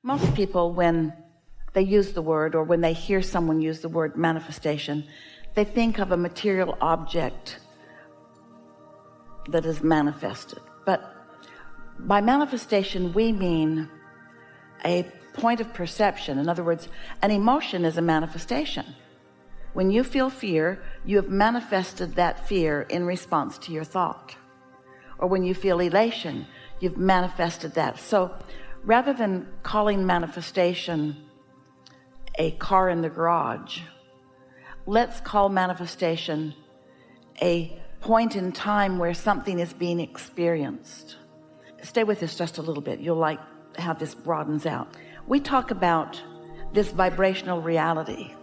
Most people, when they use the word, or when they hear someone use the word manifestation, they think of a material object that is manifested. But by manifestation, we mean a point of perception. In other words, an emotion is a manifestation. When you feel fear, you have manifested that fear in response to your thought. Or when you feel elation, you've manifested that. So rather than calling manifestation a car in the garage, let's call manifestation a point in time where something is being experienced. Stay with us just a little bit. You'll like how this broadens out. We talk about this vibrational reality.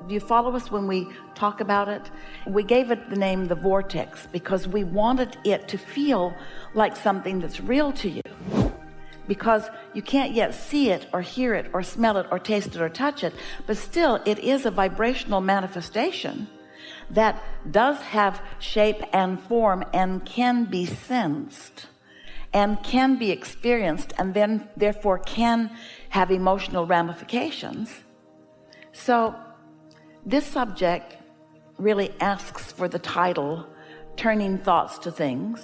Do you follow us when we talk about it? We gave it the name the vortex because we wanted it to feel like something that's real to you, because you can't yet see it or hear it or smell it or taste it or touch it, but still it is a vibrational manifestation that does have shape and form and can be sensed and can be experienced, and then therefore can have emotional ramifications. So this subject really asks for the title, Turning Thoughts to Things,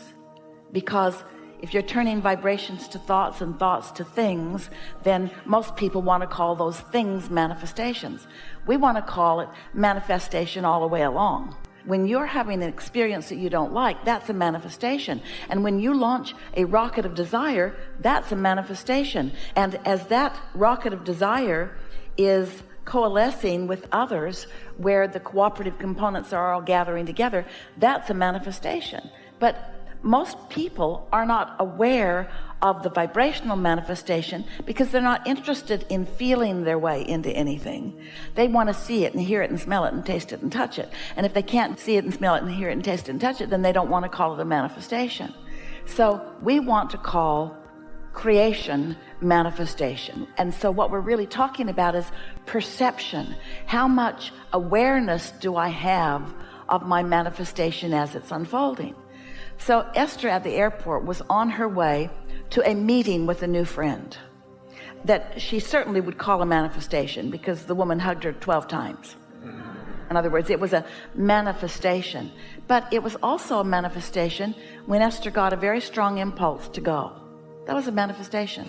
because if you're turning vibrations to thoughts and thoughts to things, then most people want to call those things manifestations. We want to call it manifestation all the way along. When you're having an experience that you don't like, that's a manifestation. And when you launch a rocket of desire, that's a manifestation. And as that rocket of desire is coalescing with others, where the cooperative components are all gathering together, that's a manifestation. But most people are not aware of the vibrational manifestation because they're not interested in feeling their way into anything. They want to see it and hear it and smell it and taste it and touch it. And if they can't see it and smell it and hear it and taste it and touch it, then they don't want to call it a manifestation. So we want to call creation manifestation. And so what we're really talking about is perception. How much awareness do I have of my manifestation as it's unfolding? So Esther at the airport was on her way to a meeting with a new friend that she certainly would call a manifestation, because the woman hugged her 12 times. In other words, it was a manifestation. But it was also a manifestation when Esther got a very strong impulse to go. That was a manifestation.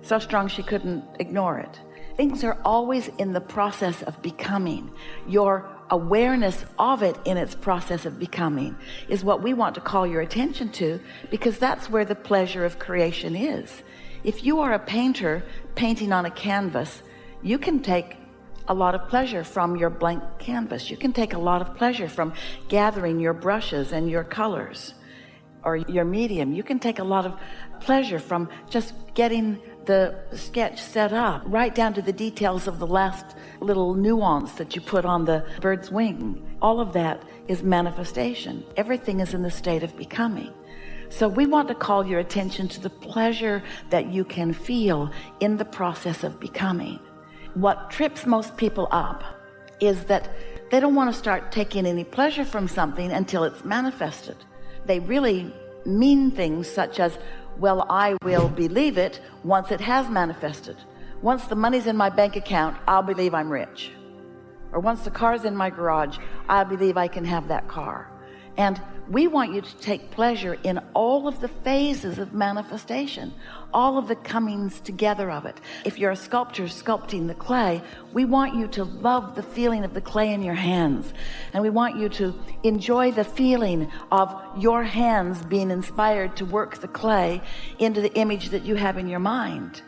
So strong she couldn't ignore it. Things are always in the process of becoming. Your awareness of it in its process of becoming is what we want to call your attention to, because that's where the pleasure of creation is. If you are a painter painting on a canvas, you can take a lot of pleasure from your blank canvas. You can take a lot of pleasure from gathering your brushes and your colors or your medium. You can take a lot of pleasure from just getting the sketch set up, right down to the details of the last little nuance that you put on the bird's wing. All of that is manifestation. Everything is in the state of becoming. So we want to call your attention to the pleasure that you can feel in the process of becoming. What trips most people up is that they don't want to start taking any pleasure from something until it's manifested. They really mean things such as, well, I will believe it once it has manifested. Once the money's in my bank account, I'll believe I'm rich. Or once the car's in my garage, I'll believe I can have that car. And we want you to take pleasure in all of the phases of manifestation, all of the comings together of it. If you're a sculptor sculpting the clay, we want you to love the feeling of the clay in your hands. And we want you to enjoy the feeling of your hands being inspired to work the clay into the image that you have in your mind.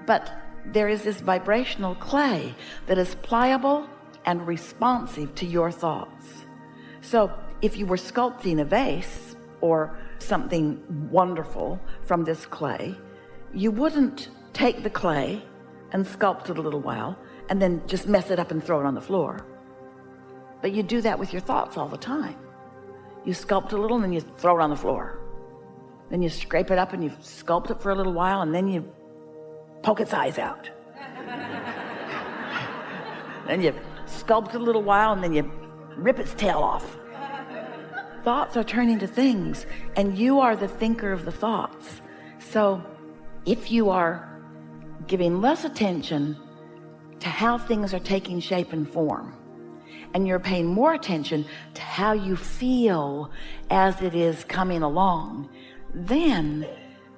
But there is this vibrational clay that is pliable and responsive to your thoughts. So if you were sculpting a vase or something wonderful from this clay, you wouldn't take the clay and sculpt it a little while and then just mess it up and throw it on the floor. But you do that with your thoughts all the time. You sculpt a little and then you throw it on the floor. Then you scrape it up and you sculpt it for a little while, and then you poke its eyes out. Then you sculpt it a little while, and then you rip its tail off. Thoughts are turning to things, and you are the thinker of the thoughts. So if you are giving less attention to how things are taking shape and form, and you're paying more attention to how you feel as it is coming along, then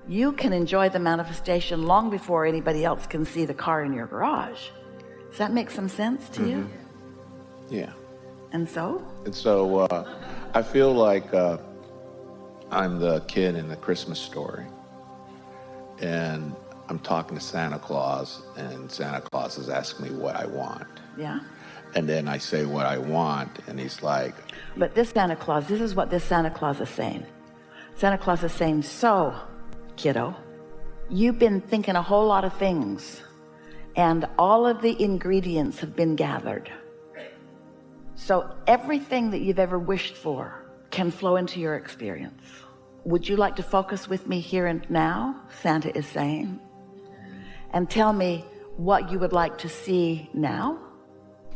you can enjoy the manifestation long before anybody else can see the car in your garage. Does that make some sense to you? Yeah. And so I feel like I'm the kid in the Christmas story, and I'm talking to Santa Claus, and Santa Claus is asking me what I want. Yeah. And then I say what I want, and he's like... But this Santa Claus, this is what this Santa Claus is saying. Santa Claus is saying, so, kiddo, you've been thinking a whole lot of things, and all of the ingredients have been gathered. So everything that you've ever wished for can flow into your experience. Would you like to focus with me here and now, Santa is saying, and tell me what you would like to see now?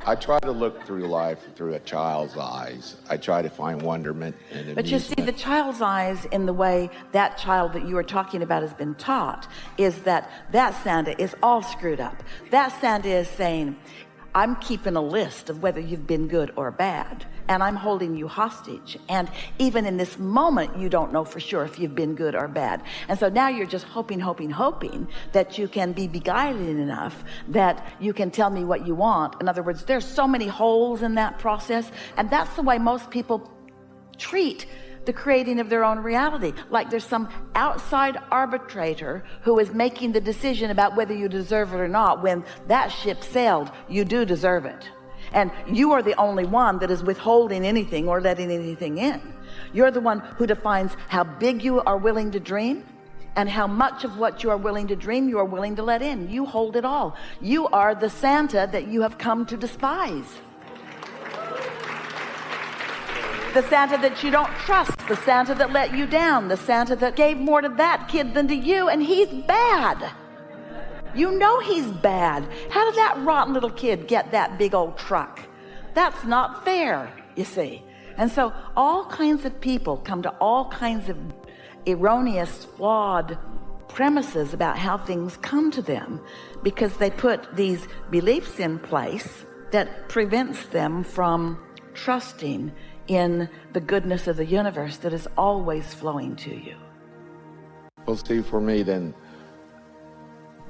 I try to look through life through a child's eyes. I try to find wonderment and amusement. But you see, the child's eyes, in the way that child that you were talking about has been taught, is that Santa is all screwed up. That Santa is saying, I'm keeping a list of whether you've been good or bad, and I'm holding you hostage. And even in this moment, you don't know for sure if you've been good or bad. And so now you're just hoping that you can be beguiled enough that you can tell me what you want. In other words, there's so many holes in that process, and that's the way most people treat the creating of their own reality. Like there's some outside arbitrator who is making the decision about whether you deserve it or not. When that ship sailed, you do deserve it. And you are the only one that is withholding anything or letting anything in. You're the one who defines how big you are willing to dream and how much of what you are willing to dream you are willing to let in. You hold it all. You are the Santa that you have come to despise. The Santa that you don't trust, the Santa that let you down, the Santa that gave more to that kid than to you, and he's bad. You know he's bad. How did that rotten little kid get that big old truck? That's not fair, you see. And so all kinds of people come to all kinds of erroneous, flawed premises about how things come to them because they put these beliefs in place that prevents them from trusting in the goodness of the universe that is always flowing to you. Well, see, for me, then,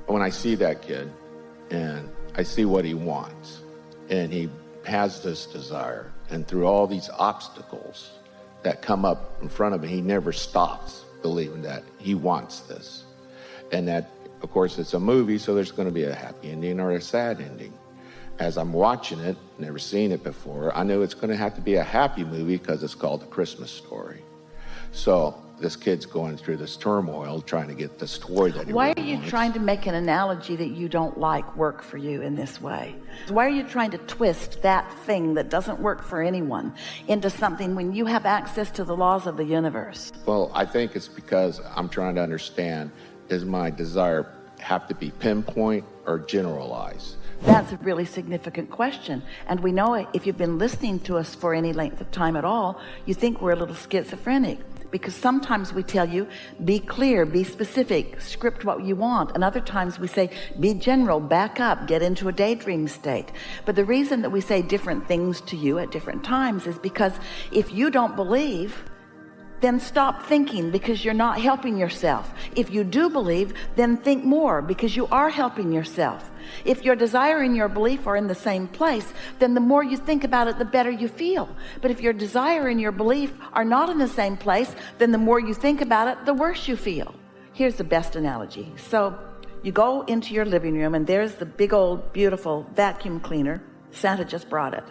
when I see that kid and I see what he wants and he has this desire, and through all these obstacles that come up in front of him, he never stops believing that he wants this. And that, of course, it's a movie, so there's going to be a happy ending or a sad ending. As I'm watching it, never seen it before, I know it's going to have to be a happy movie because it's called A Christmas Story. So this kid's going through this turmoil trying to get this toy that he Why really are you wants. trying to make an analogy that you don't like work for you in this way? Why are you trying to twist that thing that doesn't work for anyone into something when you have access to the laws of the universe? Well, I think it's because I'm trying to understand, does my desire have to be pinpoint or generalized? That's a really significant question. And we know it, if you've been listening to us for any length of time at all, you think we're a little schizophrenic. Because sometimes we tell you, be clear, be specific, script what you want. And other times we say, be general, back up, get into a daydream state. But the reason that we say different things to you at different times is because if you don't believe, then stop thinking because you're not helping yourself. If you do believe, then think more because you are helping yourself. If your desire and your belief are in the same place, then the more you think about it, the better you feel. But if your desire and your belief are not in the same place, then the more you think about it, the worse you feel. Here's the best analogy. So you go into your living room and there's the big old beautiful vacuum cleaner. Santa just brought it.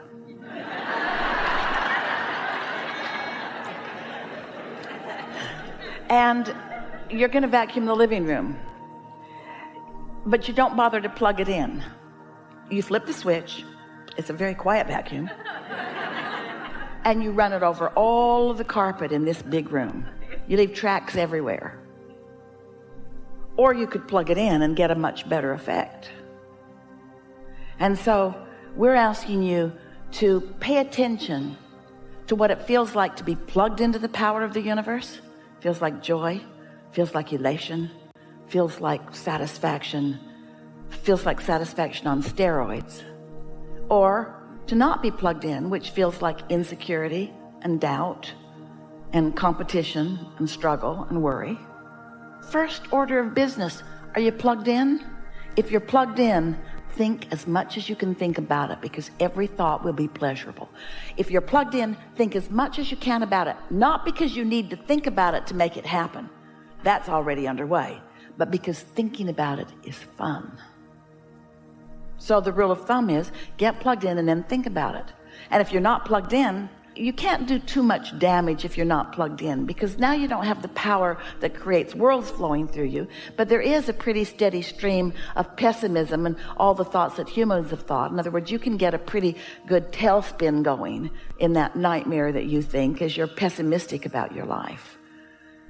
And you're going to vacuum the living room, but you don't bother to plug it in. You flip the switch. It's a very quiet vacuum. And you run it over all of the carpet in this big room. You leave tracks everywhere. Or you could plug it in and get a much better effect. And so we're asking you to pay attention to what it feels like to be plugged into the power of the universe. Feels like joy, feels like elation, feels like satisfaction, feels like satisfaction on steroids, or to not be plugged in, which feels like insecurity and doubt and competition and struggle and worry. First order of business, are you plugged in? If you're plugged in, think as much as you can think about it, because every thought will be pleasurable. If you're plugged in, think as much as you can about it, not because you need to think about it to make it happen. That's already underway, but because thinking about it is fun. So the rule of thumb is get plugged in and then think about it. And if you're not plugged in, you can't do too much damage if you're not plugged in, because now you don't have the power that creates worlds flowing through you. But there is a pretty steady stream of pessimism and all the thoughts that humans have thought. In other words, you can get a pretty good tailspin going in that nightmare that you think as you're pessimistic about your life.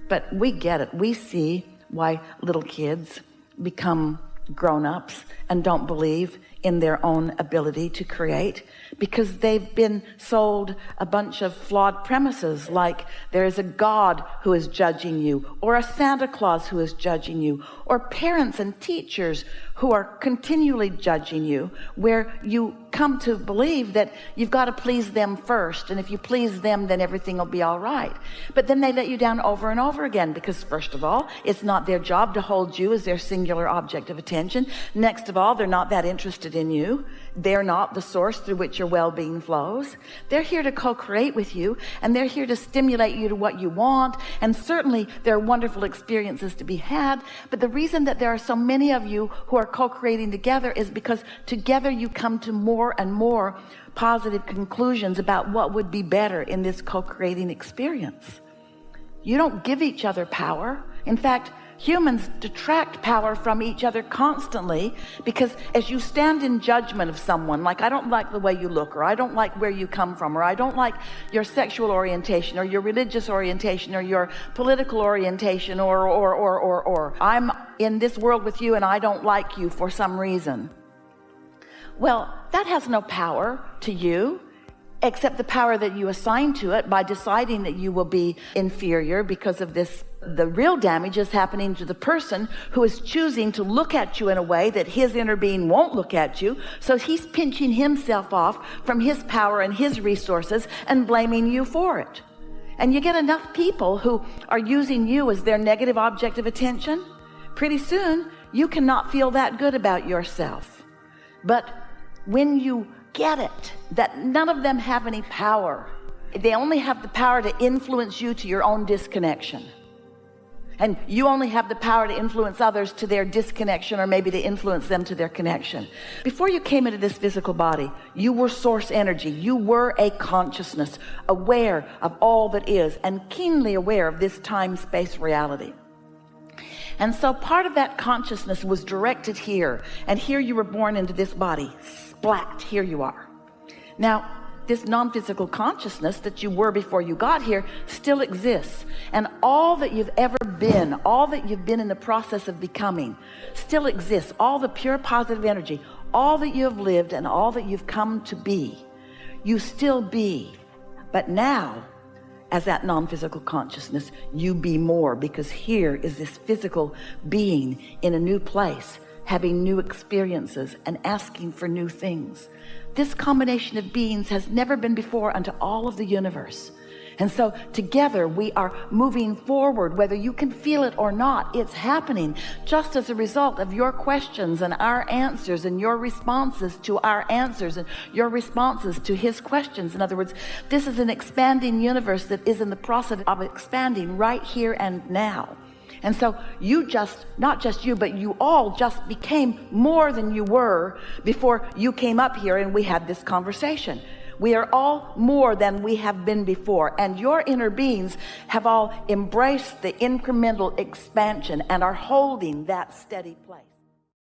But we get it. We see why little kids become grown-ups and don't believe in their own ability to create, because they've been sold a bunch of flawed premises, like there is a God who is judging you, or a Santa Claus who is judging you, or parents and teachers who are continually judging you, where you come to believe that you've got to please them first, and if you please them, then everything will be all right. But then they let you down over and over again, because first of all, it's not their job to hold you as their singular object of attention. Next of all, they're not that interested in you. They're not the source through which your well-being flows. They're here to co-create with you, and they're here to stimulate you to what you want. And certainly there are wonderful experiences to be had, but the reason that there are so many of you who are co-creating together is because together you come to more and more positive conclusions about what would be better in this co-creating experience. You don't give each other power. In fact, humans detract power from each other constantly, because as you stand in judgment of someone, like I don't like the way you look, or I don't like where you come from, or I don't like your sexual orientation, or your religious orientation, or your political orientation, or I'm in this world with you and I don't like you for some reason. Well, that has no power to you, except the power that you assign to it by deciding that you will be inferior because of this. The real damage is happening to the person who is choosing to look at you in a way that his inner being won't look at you. So he's pinching himself off from his power and his resources and blaming you for it. And you get enough people who are using you as their negative object of attention. Pretty soon, you cannot feel that good about yourself. But when you get it, that none of them have any power, they only have the power to influence you to your own disconnection. And you only have the power to influence others to their disconnection, or maybe to influence them to their connection. Before you came into this physical body, you were source energy. You were a consciousness, aware of all that is, and keenly aware of this time-space reality. And so part of that consciousness was directed here. And here you were born into this body. Splat, here you are. Now, this non-physical consciousness that you were before you got here still exists. And all that you've ever been, all that you've been in the process of becoming, still exists. All the pure positive energy, all that you have lived and all that you've come to be, you still be. But now, as that non-physical consciousness, you be more, because here is this physical being in a new place, having new experiences and asking for new things. This combination of beings has never been before unto all of the universe. And so together we are moving forward, whether you can feel it or not. It's happening just as a result of your questions and our answers, and your responses to our answers, and your responses to his questions. In other words, this is an expanding universe that is in the process of expanding right here and now. And so you just, not just you, but you all just became more than you were before you came up here and we had this conversation. We are all more than we have been before, and your inner beings have all embraced the incremental expansion and are holding that steady place.